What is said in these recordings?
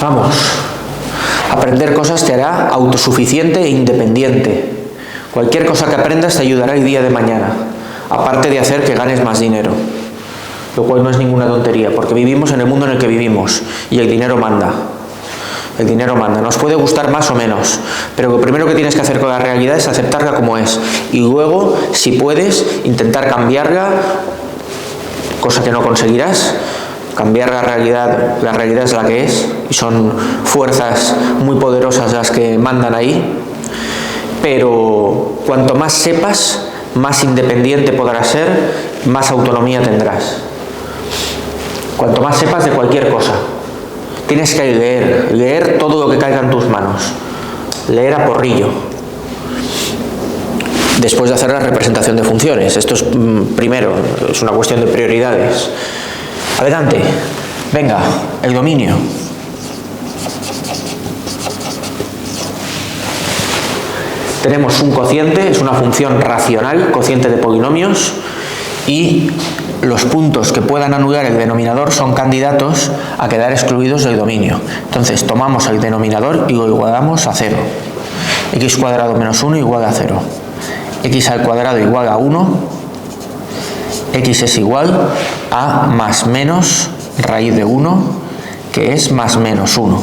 Vamos. Aprender cosas te hará autosuficiente e independiente. Cualquier cosa que aprendas te ayudará el día de mañana, aparte de hacer que ganes más dinero. Lo cual no es ninguna tontería, porque vivimos en el mundo en el que vivimos y el dinero manda. El dinero manda. Nos puede gustar más o menos, pero lo primero que tienes que hacer con la realidad es aceptarla como es. Y luego, si puedes, intentar cambiarla, cosa que no conseguirás. Cambiar la realidad es la que es, y son fuerzas muy poderosas las que mandan ahí. Pero cuanto más sepas, más independiente podrás ser, más autonomía tendrás. Cuanto más sepas de cualquier cosa. Tienes que leer todo lo que caiga en tus manos. Leer a porrillo. Después de hacer la representación de funciones. Esto es primero, es una cuestión de prioridades. Adelante. Venga, el dominio. Tenemos un cociente, es una función racional, cociente de polinomios, y los puntos que puedan anular el denominador son candidatos a quedar excluidos del dominio. Entonces tomamos el denominador y lo igualamos a 0. X cuadrado menos 1 igual a 0. X al cuadrado igual a 1. X es igual a más menos raíz de 1, que es más menos 1.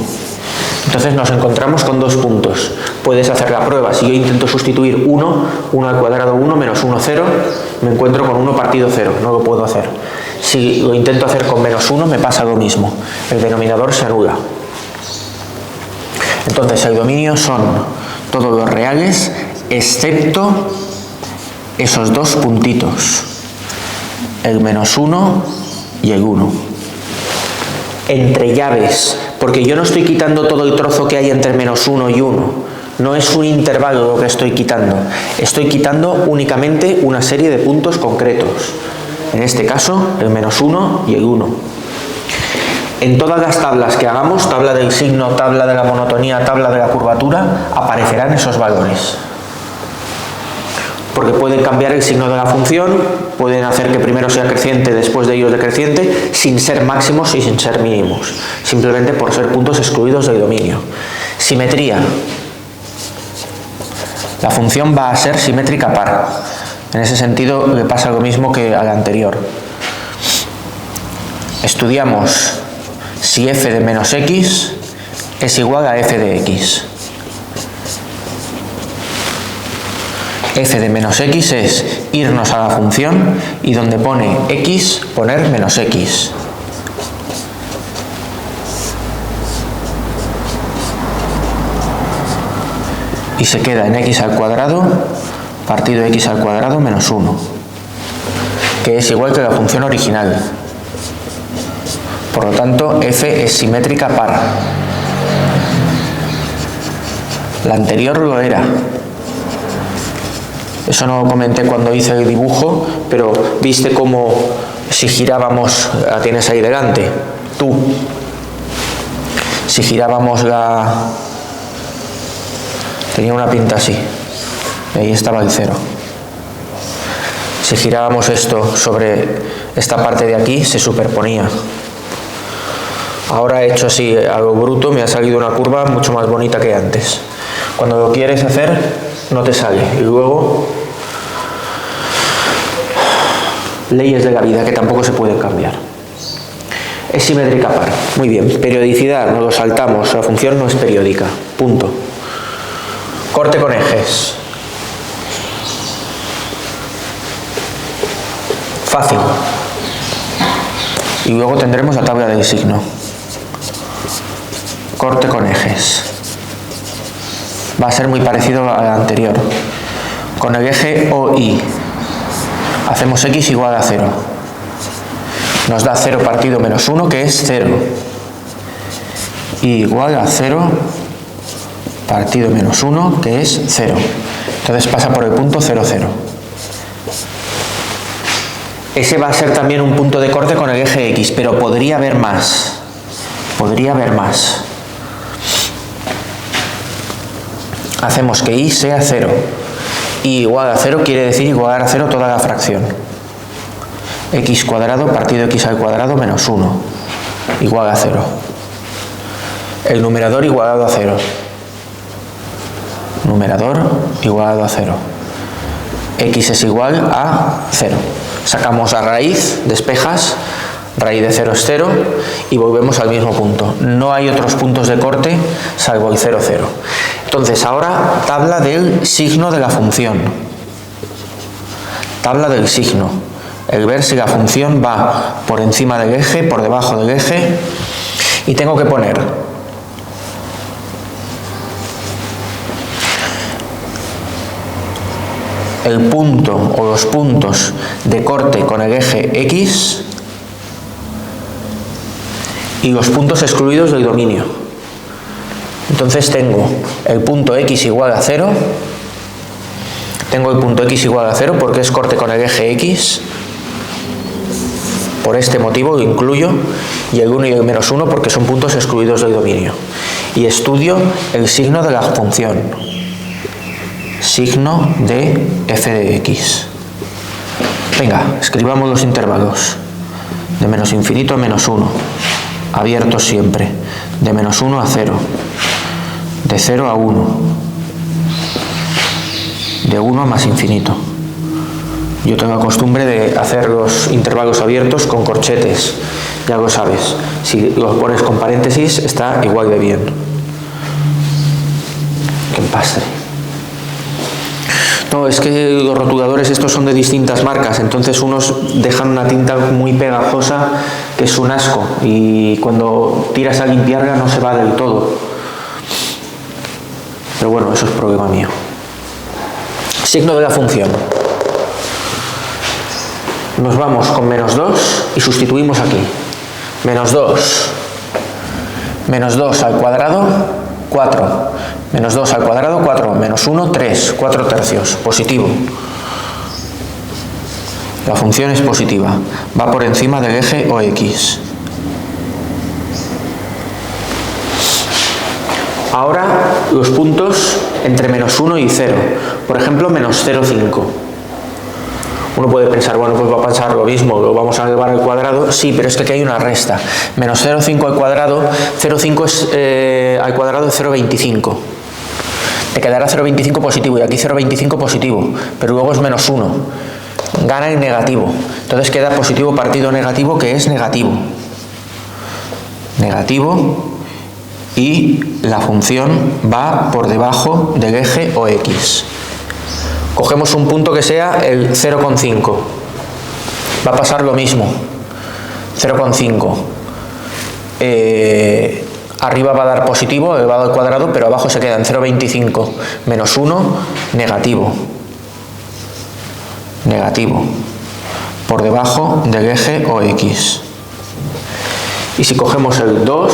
Entonces nos encontramos con dos puntos. Puedes hacer la prueba. Si yo intento sustituir 1 al cuadrado 1 menos 1, 0, me encuentro con 1 partido 0. No lo puedo hacer. Si lo intento hacer con menos 1, me pasa lo mismo. El denominador se anula. Entonces el dominio son todos los reales, excepto esos dos puntitos. El menos 1 y el 1. Entre llaves, porque yo no estoy quitando todo el trozo que hay entre menos 1 y 1. No es un intervalo lo que estoy quitando. Estoy quitando únicamente una serie de puntos concretos. En este caso, el menos 1 y el 1. En todas las tablas que hagamos, tabla del signo, tabla de la monotonía, tabla de la curvatura, aparecerán esos valores. Porque pueden cambiar el signo de la función, pueden hacer que primero sea creciente, después de ellos decreciente, sin ser máximos y sin ser mínimos, simplemente por ser puntos excluidos del dominio. Simetría. La función va a ser simétrica par. En ese sentido le pasa lo mismo que al anterior. Estudiamos si f de menos x es igual a f de x. F de menos x es irnos a la función y donde pone x, poner menos x. Y se queda en x al cuadrado partido x al cuadrado menos 1, que es igual que la función original. Por lo tanto, f es simétrica par. La anterior lo era. Eso no lo comenté cuando hice el dibujo, pero viste cómo si girábamos, la tienes ahí delante, tú, si girábamos tenía una pinta así, ahí estaba el 0. Si girábamos esto sobre esta parte de aquí, se superponía. Ahora he hecho así a lo bruto, me ha salido una curva mucho más bonita que antes. Cuando lo quieres hacer, no te sale. Y luego, leyes de la vida que tampoco se pueden cambiar. Es simétrica par. Muy bien. Periodicidad, no lo saltamos. La función no es periódica. Punto. Corte con ejes. Fácil. Y luego tendremos la tabla del signo. Corte con ejes. Va a ser muy parecido al anterior. Con el eje OI hacemos x igual a 0. Nos da 0 partido menos 1, que es 0. Y igual a 0 partido menos 1, que es 0. Entonces pasa por el punto 0, 0. Ese va a ser también un punto de corte con el eje X, pero podría haber más. Podría haber más. Hacemos que y sea 0. Y igual a 0 quiere decir igualar a 0 toda la fracción. X cuadrado partido x al cuadrado menos 1 igual a 0. el numerador igualado a 0. Numerador igualado a 0. X es igual a 0. Sacamos la raíz, despejas, raíz de 0 es 0 y volvemos al mismo punto. No hay otros puntos de corte salvo el 0, 0. Entonces ahora tabla del signo de la función. Tabla del signo. El ver si la función va por encima del eje, por debajo del eje, y tengo que poner el punto o los puntos de corte con el eje X y los puntos excluidos del dominio. Entonces tengo el punto X igual a 0, tengo el punto X igual a 0 porque es corte con el eje X, por este motivo lo incluyo, y el 1 y el menos 1 porque son puntos excluidos del dominio. Y estudio el signo de la función, signo de f de x. Venga, escribamos los intervalos. De menos infinito a menos 1, abiertos siempre. De menos 1 a 0, de 0 a 1, de 1 a más infinito. Yo tengo la costumbre de hacer los intervalos abiertos con corchetes, ya lo sabes. Si los pones con paréntesis está igual de bien. ¡Qué empastre! No, es que los rotuladores estos son de distintas marcas, entonces unos dejan una tinta muy pegajosa que es un asco y cuando tiras a limpiarla no se va del todo. Pero bueno, eso es problema mío. Signo de la función. Nos vamos con menos 2 y sustituimos aquí. Menos 2. Menos 2 al cuadrado, 4. Menos 2 al cuadrado, 4. Menos 1, 3. 4 tercios. Positivo. La función es positiva. Va por encima del eje o X. Ahora los puntos entre menos 1 y 0. Por ejemplo, menos 0,5. Uno puede pensar, bueno, pues va a pasar lo mismo, lo vamos a elevar al cuadrado. Sí, pero es que aquí hay una resta. Menos 0,5 al cuadrado, 0,5 es, al cuadrado es 0,25. Te quedará 0,25 positivo y aquí 0,25 positivo, pero luego es menos 1. Gana en negativo. Entonces queda positivo partido negativo, que es negativo. Negativo, y la función va por debajo del eje o X. Cogemos un punto que sea el 0,5. Va a pasar lo mismo. 0,5. Arriba va a dar positivo, elevado al cuadrado, pero abajo se queda en 0,25 menos 1, negativo. Negativo. Por debajo del eje o X. Y si cogemos el 2,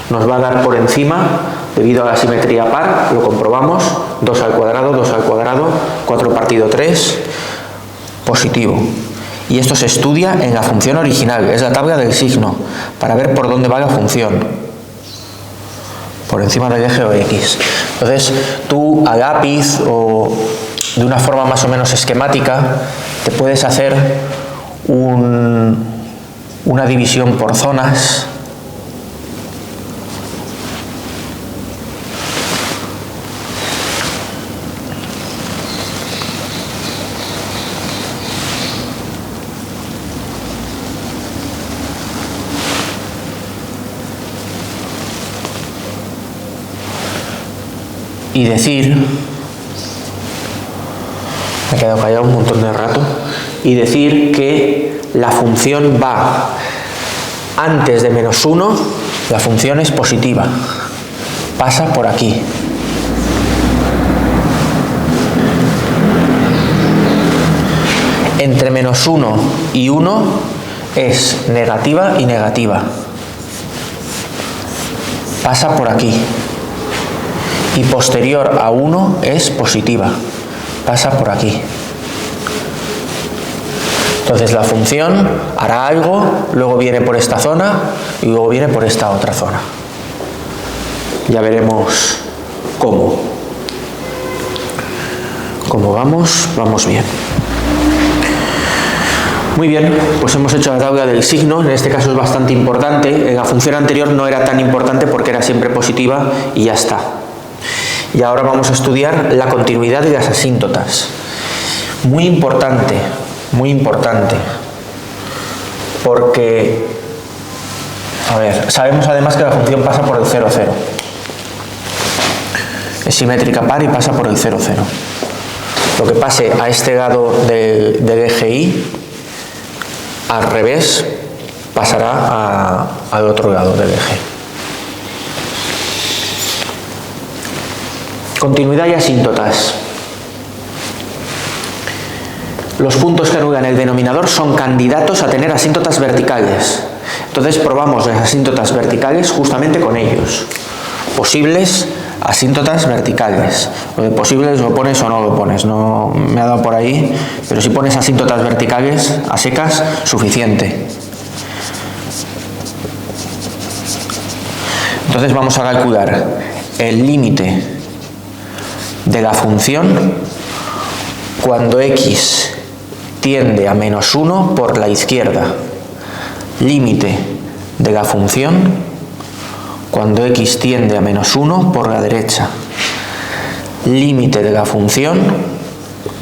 nos va a dar por encima, debido a la simetría par, lo comprobamos, 2 al cuadrado, 2 al cuadrado, 4 partido 3, positivo. Y esto se estudia en la función original, es la tabla del signo, para ver por dónde va la función. Por encima del eje o X. Entonces, tú a lápiz o de una forma más o menos esquemática, te puedes hacer una división por zonas. Y decir, me he quedado callado un montón de rato, y decir que la función va antes de menos 1, la función es positiva, pasa por aquí. Entre menos 1 y 1 es negativa y negativa, pasa por aquí. Y posterior a 1 es positiva, pasa por aquí. Entonces la función hará algo, luego viene por esta zona y luego viene por esta otra zona. Ya veremos cómo. ¿Cómo vamos? Vamos bien. Muy bien, pues hemos hecho la tabla del signo, en este caso es bastante importante, en la función anterior no era tan importante porque era siempre positiva y ya está. Y ahora vamos a estudiar la continuidad y las asíntotas. Muy importante, porque, a ver, sabemos además que la función pasa por el 0, 0. Es simétrica par y pasa por el 0, 0. Lo que pase a este lado del eje Y, al revés, pasará al otro lado del eje. Continuidad y asíntotas. Los puntos que anulan el denominador son candidatos a tener asíntotas verticales. Entonces probamos las asíntotas verticales justamente con ellos. Posibles asíntotas verticales. Lo de posibles lo pones o no lo pones, no me ha dado por ahí, pero si pones asíntotas verticales a secas, suficiente. Entonces vamos a calcular el límite de la función cuando x tiende a menos 1 por la izquierda. Límite de la función cuando x tiende a menos 1 por la derecha. Límite de la función,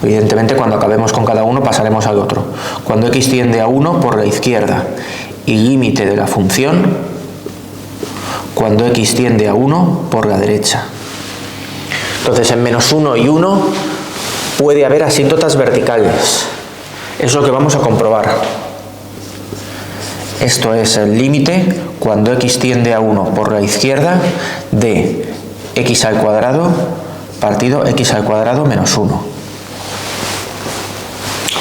evidentemente cuando acabemos con cada uno pasaremos al otro, cuando x tiende a 1 por la izquierda, y límite de la función cuando x tiende a 1 por la derecha. Entonces en menos 1 y 1 puede haber asíntotas verticales. Es lo que vamos a comprobar. Esto es el límite cuando x tiende a 1 por la izquierda de x al cuadrado partido x al cuadrado menos 1.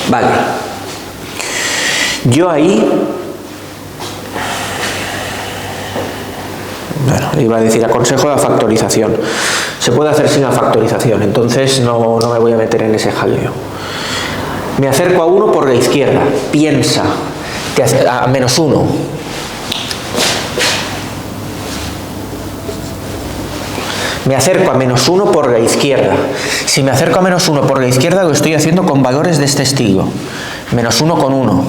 Vale. Yo ahí, bueno, iba a decir aconsejo la factorización. Se puede hacer sin la factorización, entonces no me voy a meter en ese jaleo. Me acerco a 1 por la izquierda. Piensa a menos 1. Me acerco a menos 1 por la izquierda. Si me acerco a menos 1 por la izquierda lo estoy haciendo con valores de este estilo. Menos 1 con 1.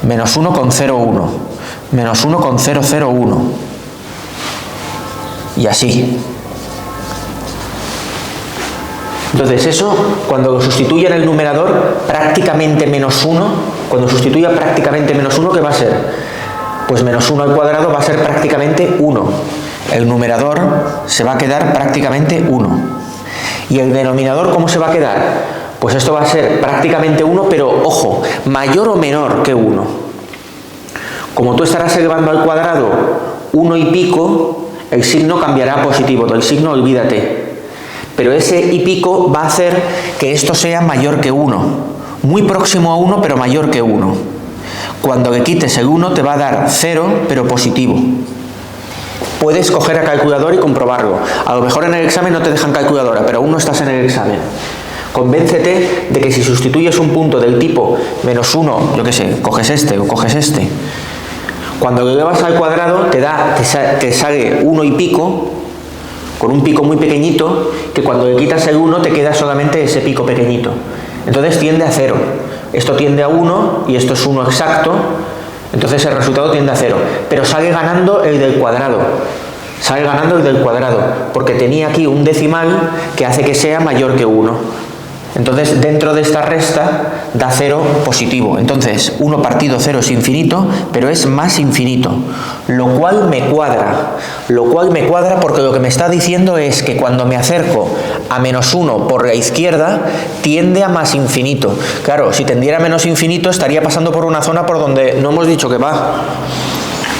Menos 1 con 0, 1. Menos 1 con 0, 0, 1. Y así. Entonces eso, cuando lo sustituya en el numerador, prácticamente menos 1, cuando sustituya prácticamente menos 1, ¿qué va a ser? Pues menos 1 al cuadrado va a ser prácticamente 1. El numerador se va a quedar prácticamente 1. ¿Y el denominador cómo se va a quedar? Pues esto va a ser prácticamente 1, pero ojo, mayor o menor que 1. Como tú estarás elevando al cuadrado 1 y pico, el signo cambiará a positivo, del signo olvídate. Pero ese y pico va a hacer que esto sea mayor que 1. Muy próximo a 1, pero mayor que 1. Cuando le quites el 1 te va a dar 0, pero positivo. Puedes coger a calculadora y comprobarlo. A lo mejor en el examen no te dejan calculadora, pero aún no estás en el examen. Convéncete de que si sustituyes un punto del tipo menos 1, yo qué sé, coges este o coges este. Cuando lo elevas al cuadrado te sale 1 y pico, con un pico muy pequeñito, que cuando le quitas el 1 te queda solamente ese pico pequeñito. Entonces tiende a 0. Esto tiende a 1 y esto es 1 exacto, entonces el resultado tiende a 0. Pero sale ganando el del cuadrado. Sale ganando el del cuadrado, porque tenía aquí un decimal que hace que sea mayor que 1. Entonces dentro de esta resta da 0 positivo. Entonces 1 partido 0 es infinito, pero es más infinito, lo cual me cuadra. Porque lo que me está diciendo es que cuando me acerco a menos 1 por la izquierda tiende a más infinito. Claro, si tendiera a menos infinito estaría pasando por una zona por donde no hemos dicho que va.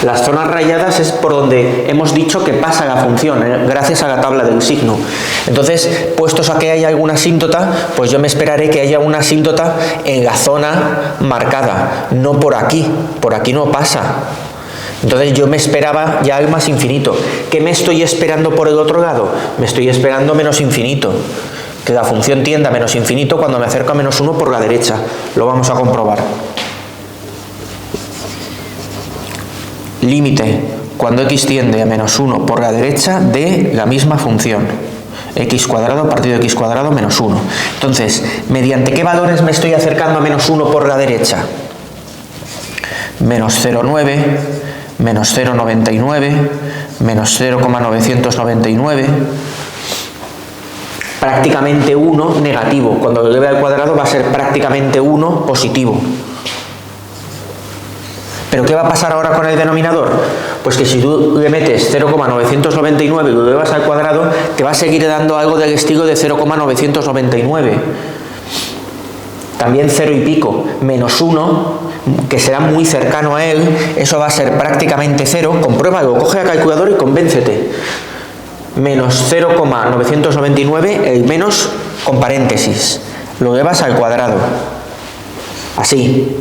Las zonas rayadas es por donde hemos dicho que pasa la función, gracias a la tabla del signo. Entonces, puestos a que haya alguna asíntota, pues yo me esperaré que haya una asíntota en la zona marcada, no por aquí no pasa. Entonces yo me esperaba ya el más infinito. ¿Qué me estoy esperando por el otro lado? Me estoy esperando menos infinito. Que la función tienda a menos infinito cuando me acerco a menos 1 por la derecha. Lo vamos a comprobar. Límite cuando x tiende a menos 1 por la derecha de la misma función. X cuadrado partido de x cuadrado menos 1. Entonces, ¿mediante qué valores me estoy acercando a menos 1 por la derecha? menos 0,9, menos 0,99, menos 0,999, prácticamente 1 negativo. Cuando lo eleve al cuadrado va a ser prácticamente 1 positivo. ¿Pero qué va a pasar ahora con el denominador? Pues que si tú le metes 0,999 y lo elevas al cuadrado, te va a seguir dando algo del estilo de 0,999. También 0 y pico, menos 1, que será muy cercano a él, eso va a ser prácticamente 0. Compruébalo, coge la calculadora y convéncete. Menos 0,999, el menos con paréntesis. Lo elevas al cuadrado. Así.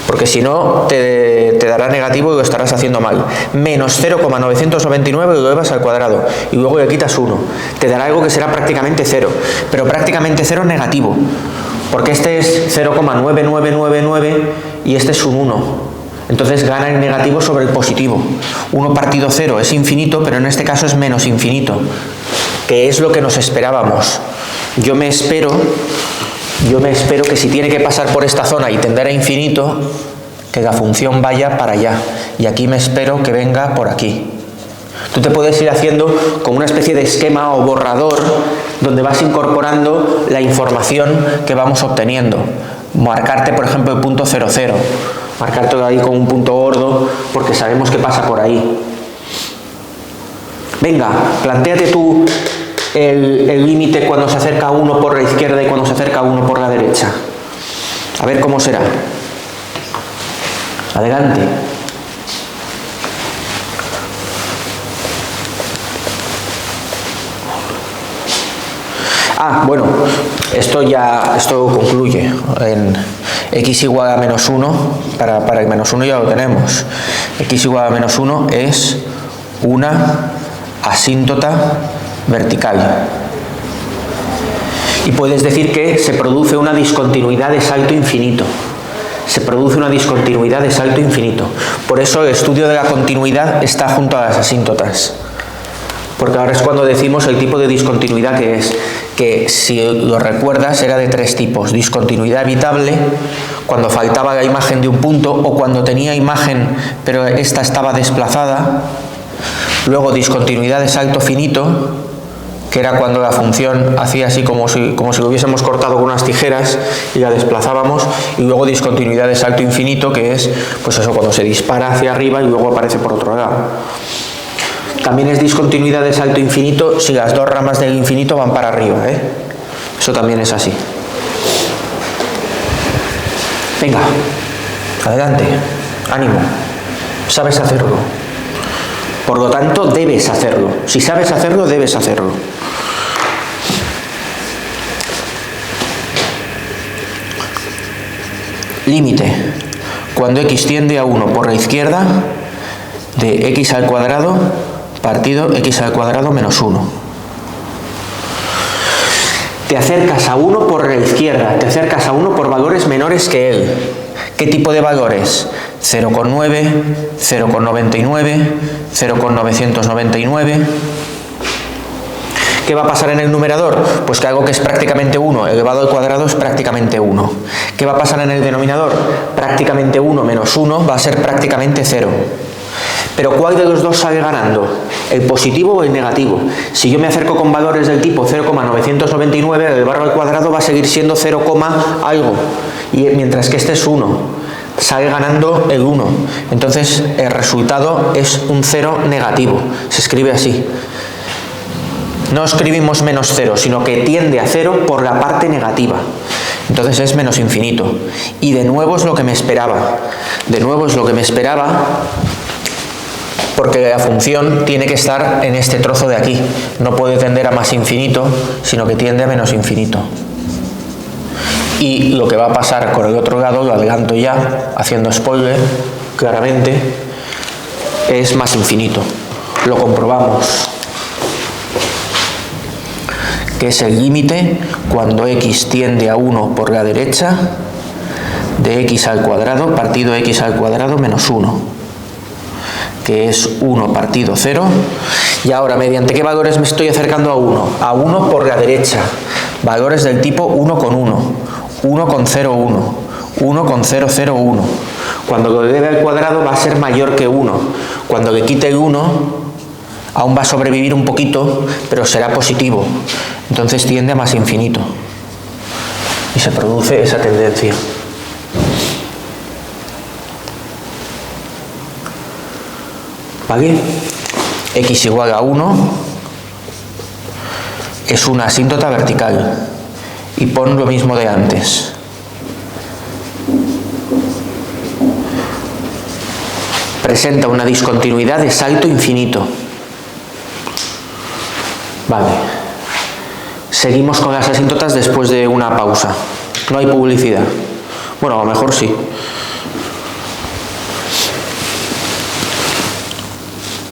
Porque si no, te dará negativo y lo estarás haciendo mal. Menos 0,999 lo elevas al cuadrado y luego le quitas 1. Te dará algo que será prácticamente 0, pero prácticamente 0 negativo, porque este es 0,9999 y este es un 1. Entonces gana el negativo sobre el positivo. 1 partido 0 es infinito, pero en este caso es menos infinito, que es lo que nos esperábamos. Yo me espero que si tiene que pasar por esta zona y tender a infinito, que la función vaya para allá. Y aquí me espero que venga por aquí. Tú te puedes ir haciendo como una especie de esquema o borrador donde vas incorporando la información que vamos obteniendo. Marcarte, por ejemplo, el punto 0,0. Marcarte ahí con un punto gordo porque sabemos que pasa por ahí. Venga, plantéate tú el límite cuando se acerca a 1 por la izquierda y cuando se acerca a 1 por la derecha. A ver cómo será. Adelante. Bueno, esto concluye en x igual a menos 1, para el menos 1 ya lo tenemos. X igual a menos 1 es una asíntota vertical. Y puedes decir que se produce una discontinuidad de salto infinito. Se produce una discontinuidad de salto infinito. Por eso el estudio de la continuidad está junto a las asíntotas. Porque ahora es cuando decimos el tipo de discontinuidad que es. Que si lo recuerdas era de 3 tipos. Discontinuidad evitable, cuando faltaba la imagen de un punto o cuando tenía imagen pero esta estaba desplazada. Luego discontinuidad de salto finito, que era cuando la función hacía así como si lo hubiésemos cortado con unas tijeras y la desplazábamos. Y luego discontinuidad de salto infinito, que es pues eso, cuando se dispara hacia arriba y luego aparece por otro lado. También es discontinuidad de salto infinito si las dos ramas del infinito van para arriba, Eso también es así. Venga, adelante, ánimo, sabes hacerlo. Por lo tanto, debes hacerlo. Si sabes hacerlo, debes hacerlo. Límite. Cuando x tiende a 1 por la izquierda, de x al cuadrado partido x al cuadrado menos 1. Te acercas a 1 por la izquierda, te acercas a 1 por valores menores que él. ¿Qué tipo de valores? 0,9, 0,99, 0,999. ¿Qué va a pasar en el numerador? Pues que algo que es prácticamente 1 elevado al cuadrado es prácticamente 1. ¿Qué va a pasar en el denominador? Prácticamente 1 menos 1 va a ser prácticamente 0. Pero ¿cuál de los dos sale ganando? ¿El positivo o el negativo? Si yo me acerco con valores del tipo 0,999, elevarlo al cuadrado va a seguir siendo 0, algo, y mientras que este es 1. Sale ganando el 1. Entonces el resultado es un 0 negativo. Se escribe así. No escribimos menos 0, sino que tiende a 0 por la parte negativa. Entonces es menos infinito. Y de nuevo es lo que me esperaba. De nuevo es lo que me esperaba, porque la función tiene que estar en este trozo de aquí. No puede tender a más infinito, sino que tiende a menos infinito. Y lo que va a pasar con el otro lado, lo adelanto ya, haciendo spoiler, claramente, es más infinito. Lo comprobamos. Que es el límite cuando x tiende a 1 por la derecha de x al cuadrado partido x al cuadrado menos 1. Que es 1 partido 0, y ahora mediante qué valores me estoy acercando a 1, a 1 por la derecha, valores del tipo 1,1, 1,01, 1,001, Cuando le dé al cuadrado va a ser mayor que 1. Cuando le quite 1, aún va a sobrevivir un poquito, pero será positivo. Entonces tiende a más infinito. Y se produce esa tendencia. ¿Vale? X igual a 1 es una asíntota vertical. Y pon lo mismo de antes. Presenta una discontinuidad de salto infinito. Vale. Seguimos con las asíntotas después de una pausa. No hay publicidad. Bueno, a lo mejor sí.